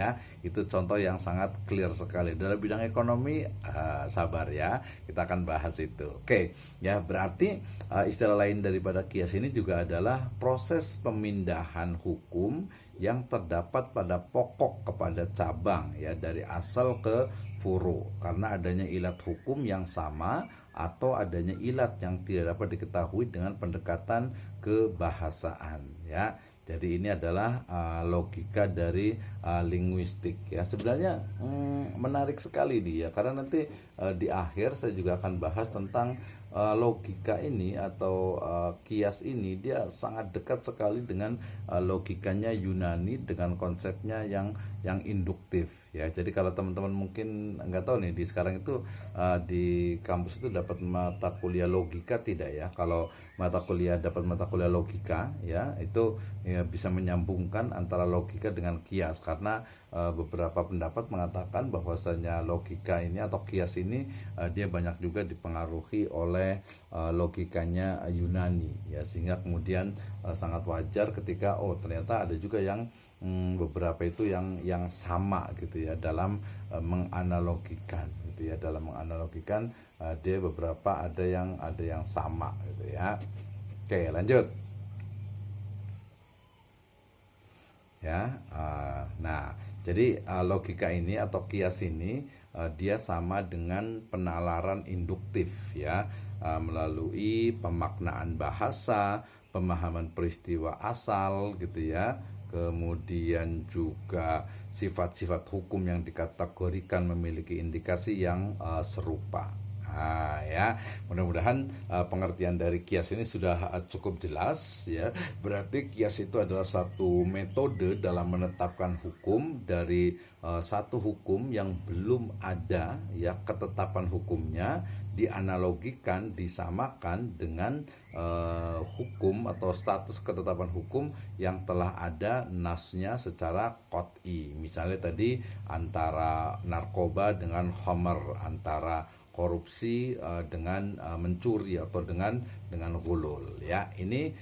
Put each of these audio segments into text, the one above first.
Ya, itu contoh yang sangat clear sekali. Dalam bidang ekonomi, sabar ya, kita akan bahas itu. Oke, ya berarti istilah lain daripada kias ini juga adalah proses pemindahan hukum yang terdapat pada pokok kepada cabang, ya, dari asal ke furu, karena adanya ilat hukum yang sama atau adanya ilat yang tidak dapat diketahui dengan pendekatan kebahasaan, ya. Jadi ini adalah logika dari linguistik, ya. Sebenarnya menarik sekali dia, karena nanti di akhir saya juga akan bahas tentang logika ini atau kias ini. Dia sangat dekat sekali dengan logikanya Yunani dengan konsepnya yang induktif, ya. Jadi kalau teman-teman mungkin nggak tahu nih, di sekarang itu di kampus itu dapat mata kuliah logika tidak, ya? Kalau dapat mata kuliah logika, ya, itu ya bisa menyambungkan antara logika dengan kias, karena beberapa pendapat mengatakan bahwasanya logika ini atau kias ini dia banyak juga dipengaruhi oleh logikanya Yunani, ya, sehingga kemudian sangat wajar ketika ternyata ada juga yang beberapa itu yang sama gitu, ya, dalam menganalogikan gitu, ya, dia beberapa ada yang sama gitu, ya. Oke, lanjut ya. Nah, jadi logika ini atau kias ini dia sama dengan penalaran induktif, ya, melalui pemaknaan bahasa, pemahaman peristiwa asal gitu, ya, kemudian juga sifat-sifat hukum yang dikategorikan memiliki indikasi yang serupa. Ya, mudah-mudahan pengertian dari kias ini sudah cukup jelas, ya. Berarti kias itu adalah satu metode dalam menetapkan hukum dari satu hukum yang belum ada, ya, ketetapan hukumnya, dianalogikan, disamakan dengan hukum atau status ketetapan hukum yang telah ada nasnya secara qot'i. Misalnya tadi antara narkoba dengan khamar, antara korupsi dengan mencuri atau dengan ghulul, ya. Ini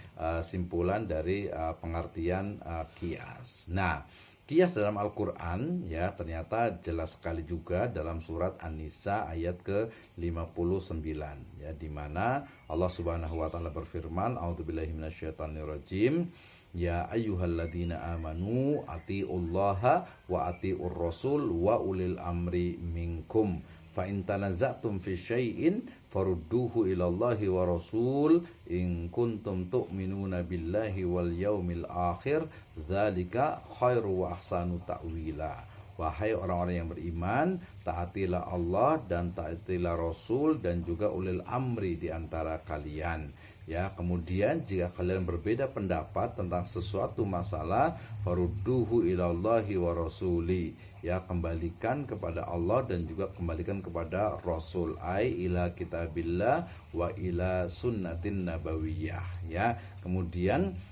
simpulan dari pengertian kias. Nah, kias dalam Al-Qur'an, ya, ternyata jelas sekali juga dalam surat An-Nisa ayat ke-59, ya, di mana Allah Subhanahu wa taala berfirman, a'udzubillahi minasyaitonirrajim, ya ayyuhalladzina amanu atiullaha wa atiur rasul wa ulil amri minkum fa in tanaza'tum fi syai'in farudduhu ilallahi wa rasul in kuntum tu'minuna billahi wal yaumil akhir dzalika khairu wa ahsanu ta'wila. Wahai orang-orang yang beriman, taatilah Allah dan taatilah Rasul dan juga ulil amri di antara kalian, ya. Kemudian jika kalian berbeda pendapat tentang sesuatu masalah, farudduhu ilallahi wa rasuli, ya, kembalikan kepada Allah dan juga kembalikan kepada Rasul, ai ila kitabillah wa ila sunnatin nabawiyah, ya. Kemudian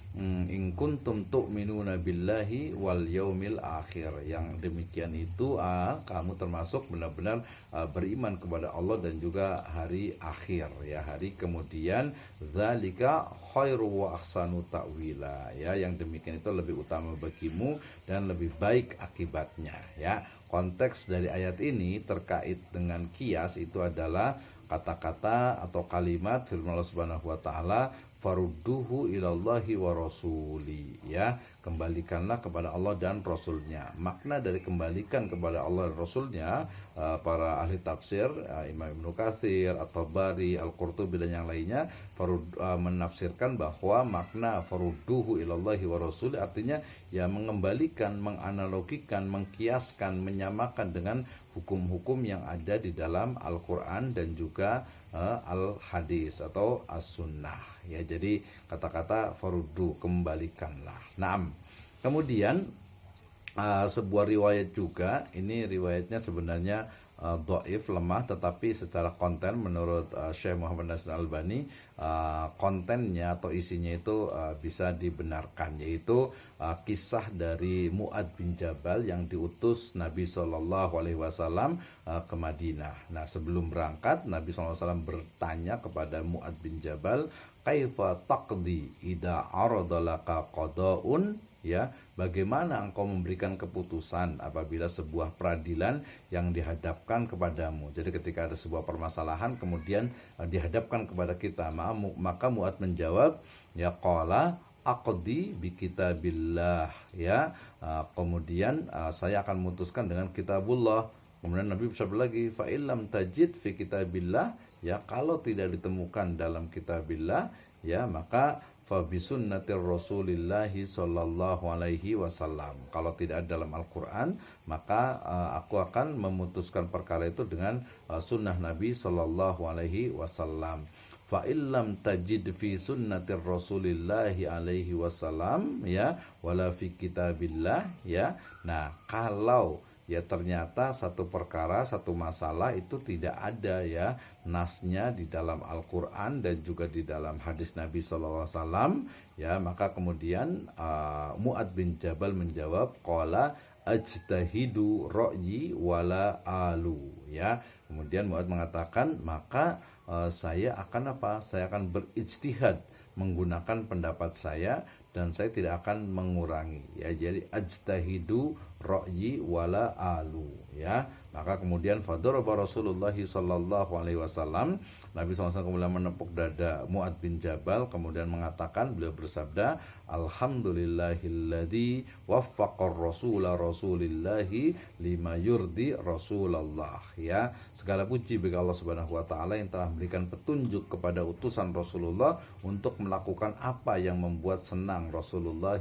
in kuntum tu'minuna billahi wal yaumil akhir, yang demikian itu kamu termasuk benar-benar beriman kepada Allah dan juga hari akhir, ya, hari kemudian. Zalika khairu wa ahsanu ta'wila, ya, yang demikian itu lebih utama bagimu dan lebih baik akibatnya, ya. Konteks dari ayat ini terkait dengan kias itu adalah kata-kata atau kalimat firman Allah Subhanahu wa taala, farudduhu ilallahi wa rasuli, ya, kembalikanlah kepada Allah dan Rasulnya. Makna dari kembalikan kepada Allah dan Rasulnya, para ahli tafsir, Imam Ibnu Katsir, At-Tabari, Al-Qurtubi dan yang lainnya menafsirkan bahwa makna farudduhu ilallahi wa rasuli artinya, ya, mengembalikan, menganalogikan, mengkiaskan, menyamakan dengan hukum-hukum yang ada di dalam Al-Quran dan juga Al-Hadis atau As-Sunnah, ya. Jadi kata-kata faruddu, kembalikanlah. Naam. Kemudian sebuah riwayat juga, ini riwayatnya sebenarnya dhaif, lemah, tetapi secara konten menurut Syekh Muhammad Nasir Albani kontennya atau isinya itu bisa dibenarkan, yaitu kisah dari Mu'ad bin Jabal yang diutus Nabi SAW ke Madinah. Nah, sebelum berangkat Nabi SAW bertanya kepada Mu'ad bin Jabal, kaifa taqdi idza aradalaka qada'un, ya, bagaimana engkau memberikan keputusan apabila sebuah peradilan yang dihadapkan kepadamu. Jadi ketika ada sebuah permasalahan kemudian dihadapkan kepada kita, maka Mu'adz menjawab, ya qala aqdi bi kitabillah, ya. Kemudian saya akan memutuskan dengan kitabullah. Kemudian Nabi bersabda lagi, fa illam tajid fi kitabillah, ya, kalau tidak ditemukan dalam kitabillah, ya, maka fa bi sunnatir Rasulillah sallallahu alaihi wasallam. Kalau tidak ada dalam Al-Qur'an, maka aku akan memutuskan perkara itu dengan sunnah Nabi sallallahu alaihi wasallam. Fa illam tajid fi sunnatir Rasulillah alaihi wasallam, ya, wala fi kitabillah, ya. Nah, kalau ya ternyata satu perkara, satu masalah itu tidak ada ya nasnya di dalam Al-Quran dan juga di dalam hadis Nabi SAW, ya, maka kemudian Mu'adz bin Jabal menjawab, qala ajtahidu ra'yi wala alu, ya. Kemudian Mu'adz mengatakan, maka saya akan apa? Saya akan berijtihad menggunakan pendapat saya dan saya tidak akan mengurangi, ya. Jadi ajtahidu ra'yi wala alu, ya. Maka kemudian fadaraba Rasulullah sallallahu alaihi wasallam, Nabi SAW kemudian menepuk dada Mu'adz bin Jabal, kemudian mengatakan, beliau bersabda, alhamdulillahilladzi waffaqar rasula rasulillahi lima yurdi Rasulullah, ya. Segala puji bagi Allah Subhanahu wa taala yang telah memberikan petunjuk kepada utusan Rasulullah untuk melakukan apa yang membuat senang Rasulullah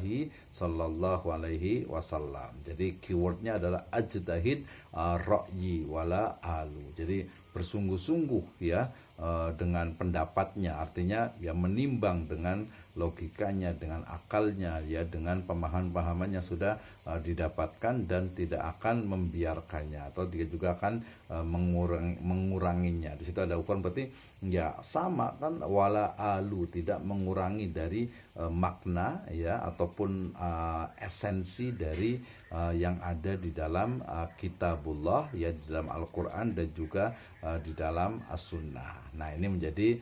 sallallahu alaihi wasallam. Jadi keywordnya adalah ajtahid ra'yi wala alu. Jadi bersungguh-sungguh, ya, dengan pendapatnya, artinya ya menimbang dengan logikanya, dengan akalnya, ya, dengan pemahaman-pemahamannya sudah didapatkan dan tidak akan membiarkannya, atau dia juga akan menguranginya. Di situ ada ukuran, berarti ya sama kan, wala alu, tidak mengurangi dari makna, ya, ataupun esensi dari yang ada di dalam kitabullah, ya, di dalam Al-Quran dan juga di dalam As-Sunnah. Nah, ini menjadi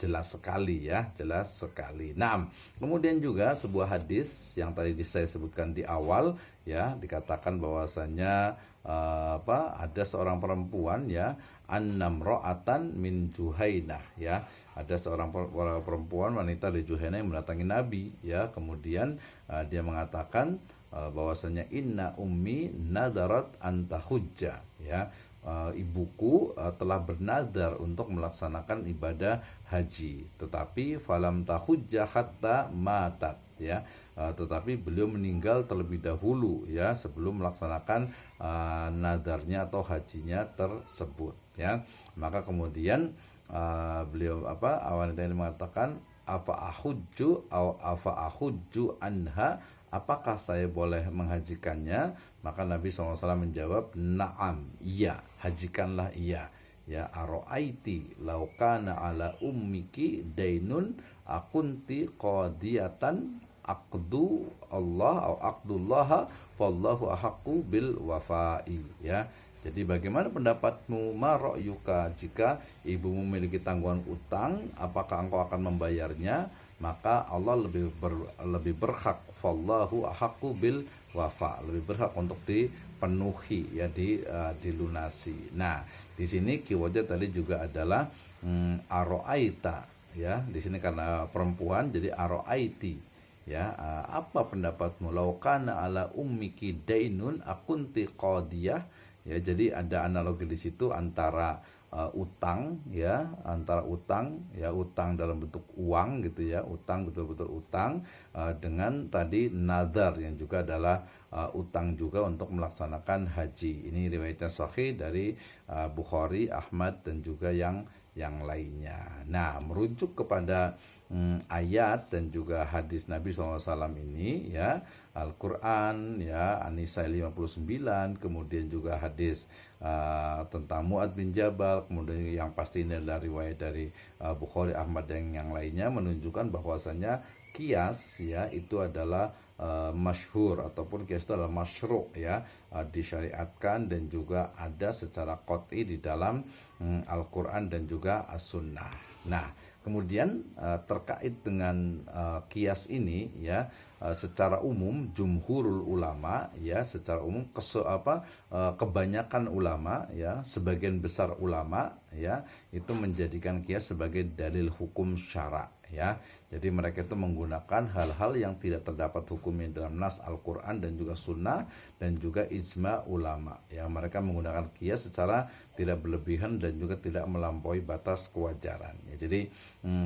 jelas sekali, ya, jelas sekali. Nah, kemudian juga sebuah hadis yang tadi saya sebutkan di awal, ya, dikatakan bahwasanya ada seorang perempuan, ya, annamra'atan min Juhainah, ya. Ada seorang perempuan, wanita dari Juhainah yang mendatangi Nabi, ya. Kemudian dia mengatakan bahwasanya inna ummi nadarat anta hujja, ya. Ibuku telah bernadar untuk melaksanakan ibadah haji, tetapi falam tahujja hatta matat, ya. Tetapi beliau meninggal terlebih dahulu, ya, sebelum melaksanakan nadarnya atau hajinya tersebut, ya. Maka kemudian beliau wanita ini mengatakan, afa ahujju anha, apakah saya boleh menghajikannya? Maka Nabi SAW menjawab, na'am, iya, hajikanlah, iya, ya. Aro'aiti laukana ala ummiki dainun akunti qadiyatan aqdu Allah atau aqdullaha wallahu ahaqqu bil wafai, ya. Jadi bagaimana pendapatmu, ma ra'yuka, jika ibumu memiliki tanggungan utang, apakah engkau akan membayarnya? Maka Allah lebih berhak, wallahu ahaqqu bil wafa, lebih berhak untuk dipenuhi, ya, dilunasi. Nah, di sini keywordnya tadi juga adalah aro'aita, ya. Di sini karena perempuan jadi aro'aiti, ya. Apa pendapatmu, laukana ala ummiki dainun akunti qadiyah, ya. Jadi ada analogi di situ antara utang, ya, antara utang, ya, utang dalam bentuk uang, gitu, ya, utang, betul-betul utang, dengan tadi nazar yang juga adalah utang juga untuk melaksanakan haji. Ini riwayatnya sahih dari Bukhari, Ahmad dan juga yang lainnya. Nah, merujuk kepada ayat dan juga hadis Nabi SAW ini, ya, Al-Quran, ya, An-Nisa 59, kemudian juga hadis tentang Mu'adz bin Jabal, kemudian yang pasti ini adalah riwayat dari Bukhari, Ahmad dan yang lainnya, menunjukkan bahwasanya kias, ya, itu adalah masyhur ataupun kias itu adalah masyru', ya, disyariatkan dan juga ada secara qat'i di dalam Al-Quran dan juga As-Sunnah. Nah, kemudian terkait dengan kias ini, ya, secara umum jumhurul ulama ya, secara umum kebanyakan ulama ya, sebagian besar ulama ya, itu menjadikan kias sebagai dalil hukum syara ya. Jadi mereka itu menggunakan hal-hal yang tidak terdapat hukumnya dalam nas Al-Quran dan juga sunnah dan juga ijma ulama ya. Mereka menggunakan kias secara tidak berlebihan dan juga tidak melampaui batas kewajaran ya. Jadi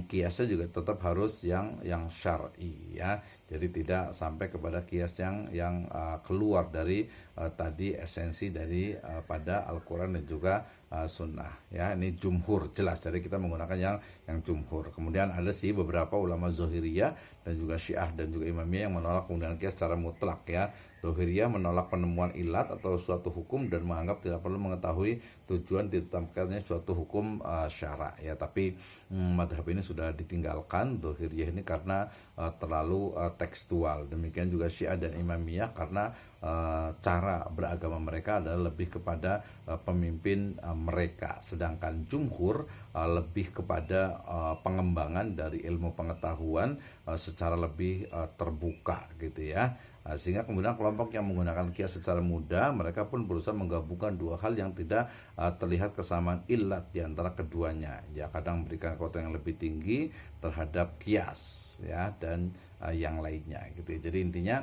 kiasnya juga tetap harus yang syar'i ya. Jadi tidak sampai kepada kias yang keluar dari tadi esensi dari pada Al-Quran dan juga sunnah ya. Ini jumhur jelas, jadi kita menggunakan yang jumhur. Kemudian ada sih beberapa ulama Zahiriyah dan juga Syiah dan juga Imamiyah yang menolak penggunaan kias secara mutlak ya. Zahiriyah menolak penemuan ilat atau suatu hukum dan menganggap tidak perlu mengetahui tujuan ditetapkannya suatu hukum syara ya. Tapi madhab ini sudah ditinggalkan Zahiriyah ini karena terlalu tekstual. Demikian juga Syiah dan Imamiyah karena cara beragama mereka adalah lebih kepada pemimpin mereka, sedangkan jumhur lebih kepada pengembangan dari ilmu pengetahuan secara lebih terbuka gitu ya. Sehingga kemudian kelompok yang menggunakan kias secara mudah, mereka pun berusaha menggabungkan dua hal yang tidak terlihat kesamaan ilat di antara keduanya ya. Kadang memberikan kekuatan yang lebih tinggi terhadap kias ya, dan yang lainnya gitu ya. Jadi intinya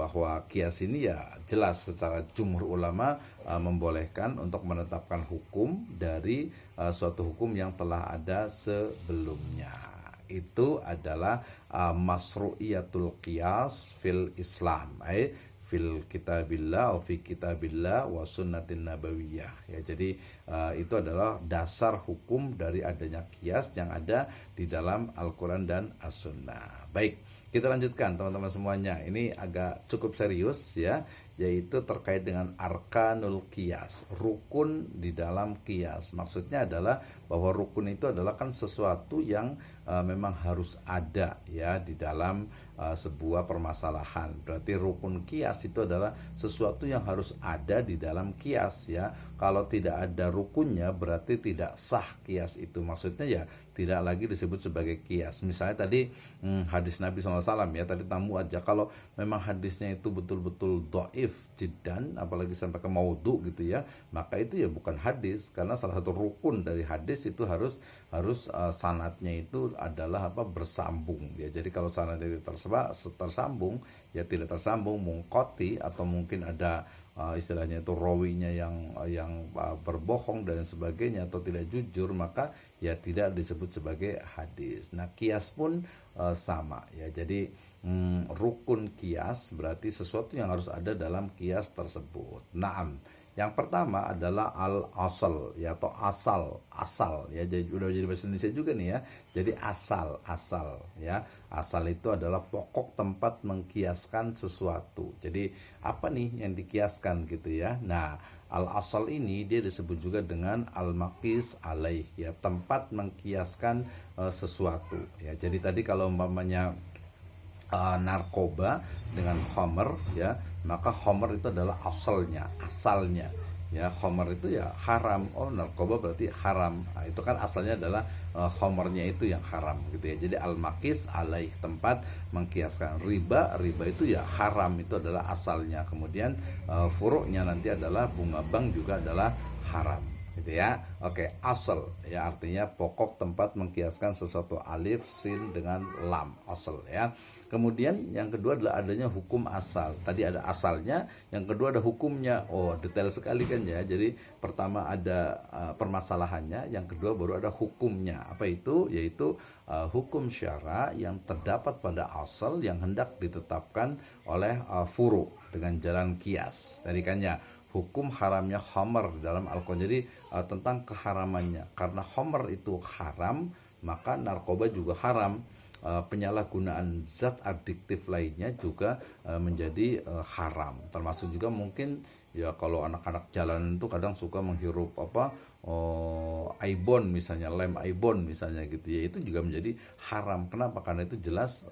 bahwa kias ini ya jelas secara jumhur ulama membolehkan untuk menetapkan hukum dari suatu hukum yang telah ada sebelumnya. Itu adalah masru'iyatul qiyas fil Islam, fil kitabillah wa fi kitabillah wa sunnatin nabawiyah ya. Jadi itu adalah dasar hukum dari adanya qiyas yang ada di dalam Al-Quran dan As-Sunnah. Baik, kita lanjutkan teman-teman semuanya. Ini agak cukup serius ya, yaitu terkait dengan arkanul qiyas, rukun di dalam qiyas. Maksudnya adalah bahwa rukun itu adalah kan sesuatu yang memang harus ada ya di dalam sebuah permasalahan. Berarti rukun qiyas itu adalah sesuatu yang harus ada di dalam qiyas ya. Kalau tidak ada rukunnya berarti tidak sah qiyas itu. Maksudnya ya tidak lagi disebut sebagai qiyas. Misalnya tadi hadis Nabi SAW ya, tadi tamu aja, kalau memang hadisnya itu betul-betul dhaif jiddan, apalagi sampai ke maudhu gitu ya, maka itu ya bukan hadis, karena salah satu rukun dari hadis itu harus sanadnya itu adalah bersambung ya. Jadi kalau sanadnya tersambung ya tidak tersambung, munqati, atau mungkin ada istilahnya itu rawinya yang berbohong dan sebagainya atau tidak jujur, maka ya tidak disebut sebagai hadis. Nah kias pun sama ya. Jadi rukun kias berarti sesuatu yang harus ada dalam kias tersebut. Naam. Yang pertama adalah al-asal ya, atau asal ya. Jadi udah jadi bahasa Indonesia juga nih ya. Jadi asal ya. Asal itu adalah pokok tempat mengkiaskan sesuatu. Jadi apa nih yang dikiaskan gitu ya. Nah, al-asal ini dia disebut juga dengan al-maqis alaih ya, tempat mengkiaskan sesuatu ya. Jadi tadi kalau umpamanya narkoba dengan khamr ya, maka khamr itu adalah asalnya ya. Khamr itu ya haram, oh narkoba berarti haram. Nah, itu kan asalnya adalah khamrnya itu yang haram gitu ya. Jadi al-maqis alaih, tempat mengkiaskan. Riba itu ya haram, itu adalah asalnya. Kemudian furuknya nanti adalah bunga bank juga adalah haram gitu ya. Oke, asal ya artinya pokok tempat mengkiaskan sesuatu, alif sin dengan lam, asal ya. Kemudian yang kedua adalah adanya hukum asal. Tadi ada asalnya, yang kedua ada hukumnya. Oh, detail sekali kan ya. Jadi pertama ada permasalahannya, yang kedua baru ada hukumnya. Apa itu? Yaitu hukum syara yang terdapat pada asal yang hendak ditetapkan oleh furu dengan jalan kias. Tadi kan ya, hukum haramnya khamr dalam Al-Quran. Jadi tentang keharamannya, karena khamr itu haram, maka narkoba juga haram. Penyalahgunaan zat adiktif lainnya juga menjadi haram. Termasuk juga mungkin ya kalau anak-anak jalanan itu kadang suka menghirup Aibon misalnya, lem Aibon misalnya gitu ya, itu juga menjadi haram. Kenapa? Karena itu jelas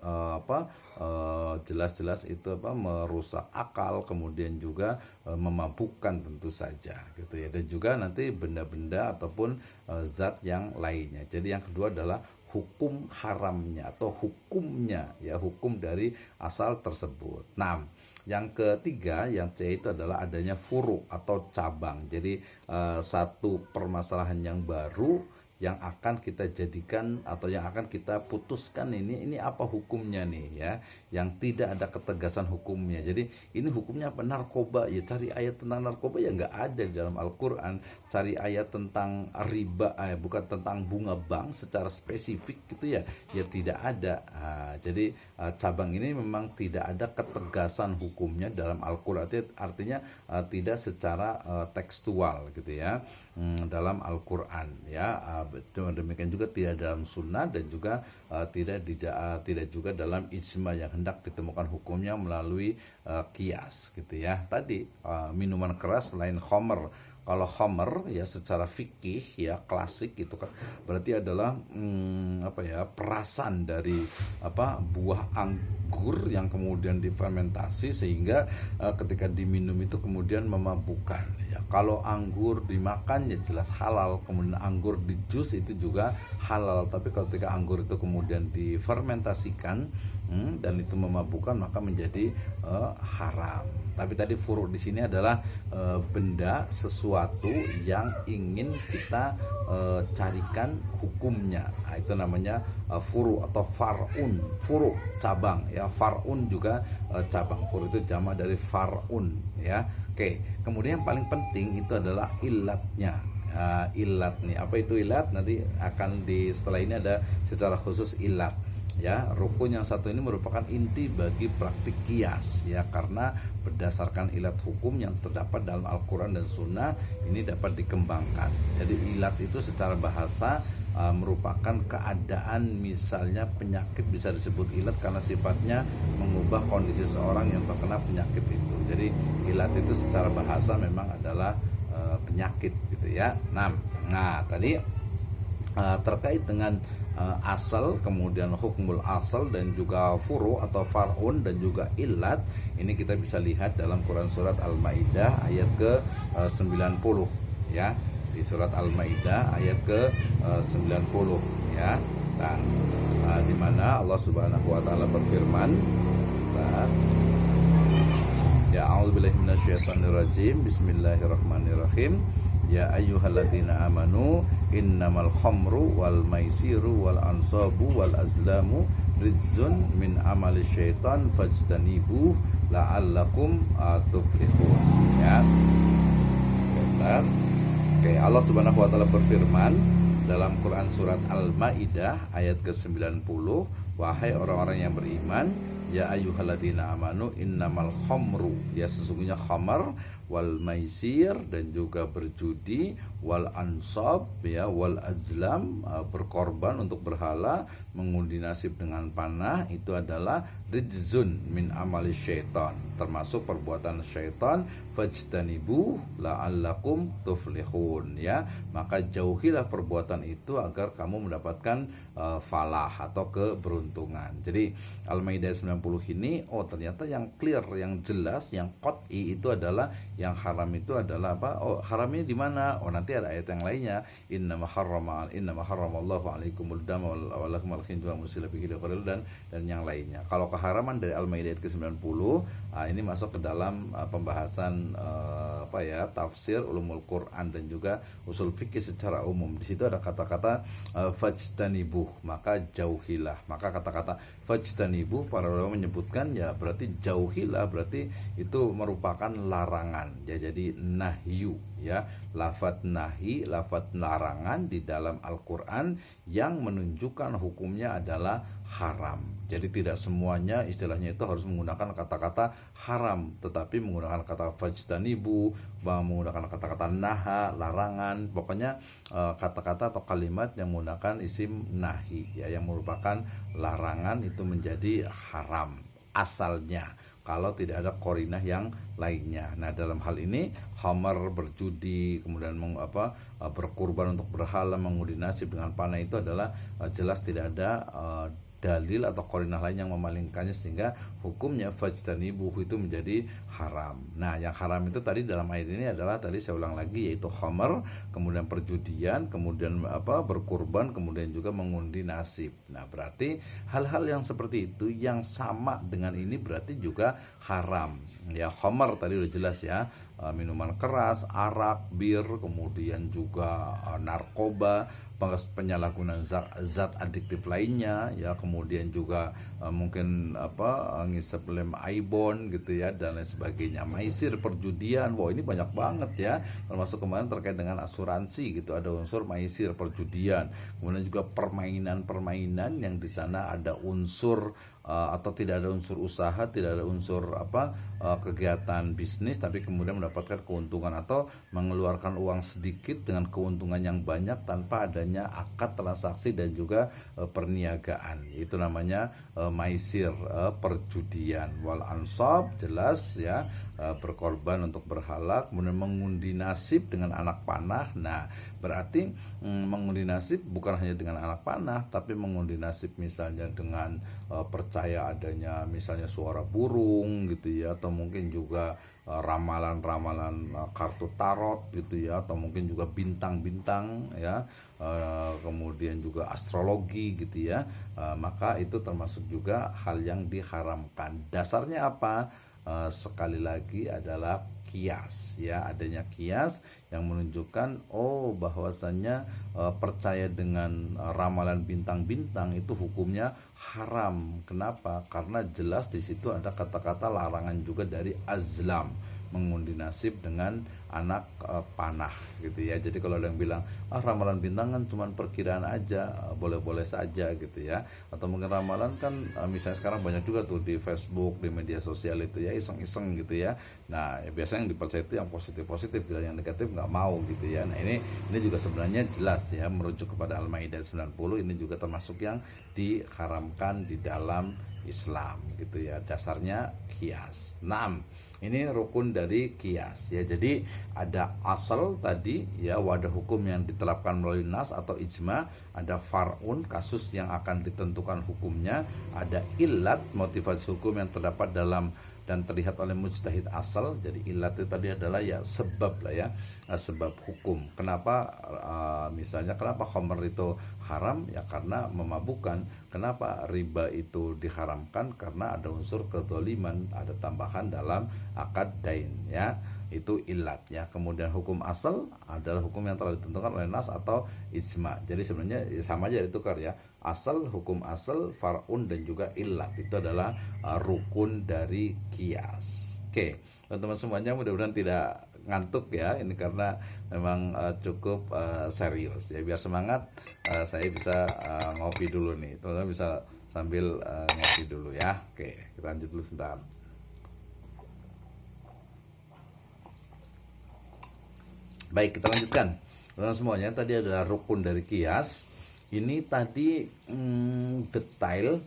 jelas itu merusak akal, kemudian juga memabukkan tentu saja gitu ya. Dan juga nanti benda-benda ataupun zat yang lainnya. Jadi yang kedua adalah hukum haramnya atau hukumnya, ya, hukum dari asal tersebut. Nah, yang ketiga, yang C itu adalah adanya furu atau cabang. Jadi satu permasalahan yang baru yang akan kita jadikan atau yang akan kita putuskan, ini apa hukumnya nih, ya, yang tidak ada ketegasan hukumnya. Jadi ini hukumnya apa? Narkoba, ya cari ayat tentang narkoba, ya nggak ada di dalam Al-Quran. Cari ayat tentang riba, bukan tentang bunga bank secara spesifik gitu, ya tidak ada. Jadi cabang ini memang tidak ada ketegasan hukumnya dalam Al-Quran, artinya tidak secara tekstual gitu, ya, dalam Al-Quran, ya. Demikian juga tidak dalam sunnah, dan juga tidak juga dalam ijma yang hendak ditemukan hukumnya melalui kias gitu, ya. Tadi minuman keras selain khamr. Kalau khamr, ya, secara fikih, ya, klasik itu kan berarti adalah perasan dari buah anggur yang kemudian difermentasi sehingga ketika diminum itu kemudian memabukkan, ya. Kalau anggur dimakan, ya jelas halal, kemudian anggur di jus itu juga halal. Tapi ketika anggur itu kemudian difermentasikan dan itu memabukkan, maka menjadi haram. Tapi tadi furu di sini adalah benda sesuatu yang ingin kita carikan hukumnya. Nah, itu namanya furu atau farun. Furu cabang, ya. Farun juga cabang. Furu itu jamak dari farun, ya. Oke. Kemudian yang paling penting itu adalah ilatnya. Ilat nih, apa itu ilat? Nanti akan setelah ini ada secara khusus ilat, ya. Rukun yang satu ini merupakan inti bagi praktik kias, ya, karena berdasarkan ilat hukum yang terdapat dalam Al-Quran dan Sunnah ini dapat dikembangkan. Jadi ilat itu secara bahasa merupakan keadaan, misalnya penyakit bisa disebut ilat karena sifatnya mengubah kondisi seorang yang terkena penyakit itu. Jadi ilat itu secara bahasa memang adalah penyakit gitu, ya. Nah tadi terkait dengan asal, kemudian hukmul asal, dan juga furu atau farun, dan juga ilat, ini kita bisa lihat dalam Quran surat Al-Maidah ayat ke 90, ya. Di surat Al-Maidah ayat ke 90, ya. Dan di mana Allah Subhanahu wa taala berfirman, ya, a'udzubillahi minasyaitonirrajim, bismillahirrahmanirrahim. Ya ayyuhalladzina amanu innamal khamru wal maisiru wal ansabu wal azlamu rijzun min amali syaitan fajtanibuh la'allakum tuflihun, ya. Bentar. Oke, Allah Subhanahu wa taala berfirman dalam Quran surat Al-Maidah ayat ke-90, wahai orang-orang yang beriman, ya ayyuhalladzina amanu innamal khamru, ya sesungguhnya khamar, wal maisir, dan juga berjudi, wal ansab, ya, wal azlam, berkorban untuk berhala, mengundi nasib dengan panah, itu adalah rijzun min amali syaitan, termasuk perbuatan syaitan, fajtanibu la'allakum tuflihun, ya. Maka jauhilah perbuatan itu agar kamu mendapatkan falah atau keberuntungan. Jadi Al-Maidah 90 ini, ternyata yang clear, yang jelas, yang qat'i itu adalah yang haram itu adalah apa? Haramnya di mana? Nanti ada ayat yang lainnya, innama harramallahu alaikumul dama wal lahma wal khinzira musila bihi dan yang lainnya. Kalau keharaman dari Al-Maidah ke-90, ini masuk ke dalam pembahasan tafsir ulumul Quran dan juga usul fikih secara umum. Di situ ada kata-kata fajtanibuh, maka jauhilah. Maka kata-kata fajtanibuh para ulama menyebutkan, ya, berarti jauhilah, berarti itu merupakan larangan, ya. Jadi nahyu, ya, lafadz nahi, lafadz larangan di dalam Al-Quran yang menunjukkan hukumnya adalah haram. Jadi tidak semuanya istilahnya itu harus menggunakan kata-kata haram, tetapi menggunakan kata fajtanibu, menggunakan kata-kata naha, larangan, pokoknya kata-kata atau kalimat yang menggunakan isim nahi, ya, yang merupakan larangan itu menjadi haram asalnya kalau tidak ada qarinah yang lainnya. Nah, dalam hal ini khamar, berjudi, kemudian berkurban untuk berhala, mengundi nasib dengan panah, itu adalah jelas tidak ada dalil atau qarinah lain yang memalingkannya sehingga hukumnya fajtanibuhu itu menjadi haram. Nah, yang haram itu tadi dalam ayat ini adalah tadi saya ulang lagi, yaitu khamar, kemudian perjudian, kemudian berkurban, kemudian juga mengundi nasib. Nah, berarti hal-hal yang seperti itu yang sama dengan ini berarti juga haram. Ya, khamar tadi udah jelas ya, minuman keras, arak, bir, kemudian juga narkoba, penyalahgunaan zat adiktif lainnya ya, kemudian juga mungkin ngisep lem aibon gitu ya, dan lain sebagainya, maisir, perjudian. Wah, ini banyak banget ya, termasuk kemarin terkait dengan asuransi gitu, ada unsur maisir, perjudian, kemudian juga permainan yang di sana ada unsur atau tidak ada unsur usaha, tidak ada unsur kegiatan bisnis, tapi kemudian mendapatkan keuntungan atau mengeluarkan uang sedikit dengan keuntungan yang banyak tanpa adanya akad transaksi dan juga perniagaan. Itu namanya maisir, perjudian. Wal ansab jelas ya, berkorban untuk berhala, kemudian mengundi nasib dengan anak panah. Nah, berarti mengundi nasib bukan hanya dengan anak panah, tapi mengundi nasib misalnya dengan percaya adanya misalnya suara burung gitu ya, atau mungkin juga ramalan-ramalan kartu tarot gitu ya, atau mungkin juga bintang-bintang ya, kemudian juga astrologi gitu ya, maka itu termasuk juga hal yang diharamkan. Dasarnya apa? Sekali lagi adalah kias ya, adanya kias yang menunjukkan bahwasannya percaya dengan ramalan bintang-bintang itu hukumnya haram. Kenapa? Karena jelas di situ ada kata-kata larangan juga dari azlam, mengundi nasib dengan anak panah gitu ya. Jadi kalau ada yang bilang ramalan bintang kan cuma perkiraan aja, boleh-boleh saja gitu ya, atau mungkin ramalan kan misalnya sekarang banyak juga tuh di Facebook, di media sosial itu ya, iseng-iseng gitu ya. Nah, biasanya yang dipercaya itu yang positif-positif, bila yang negatif nggak mau gitu ya. Nah, ini juga sebenarnya jelas ya, merujuk kepada Al-Maidah 90, ini juga termasuk yang diharamkan di dalam Islam gitu ya. Dasarnya kias. 6. Ini rukun dari kias ya. Jadi ada asal tadi ya, wadah hukum yang diterapkan melalui nas atau ijma, ada far'un, kasus yang akan ditentukan hukumnya, ada ilat, motivasi hukum yang terdapat dalam dan terlihat oleh mujtahid asal. Jadi ilat itu tadi adalah ya sebab lah ya, sebab hukum. Kenapa misalnya kenapa khamr itu haram? Ya karena memabukkan. Kenapa riba itu diharamkan? Karena ada unsur kezaliman, ada tambahan dalam akad dain ya. Itu ilat ya. Kemudian hukum asal adalah hukum yang telah ditentukan oleh nas atau ijma. Jadi sebenarnya sama aja ditukar ya. Asal, hukum asal, far'un dan juga ilat itu adalah rukun dari kias. Oke, teman-teman semuanya mudah-mudahan tidak ngantuk ya, ini karena memang cukup serius ya. Biar semangat, saya bisa ngopi dulu nih, teman-teman bisa sambil ngopi dulu ya. Oke, kita lanjut dulu sebentar. Baik, kita lanjutkan teman-teman semuanya. Tadi adalah rukun dari kias. Ini tadi detail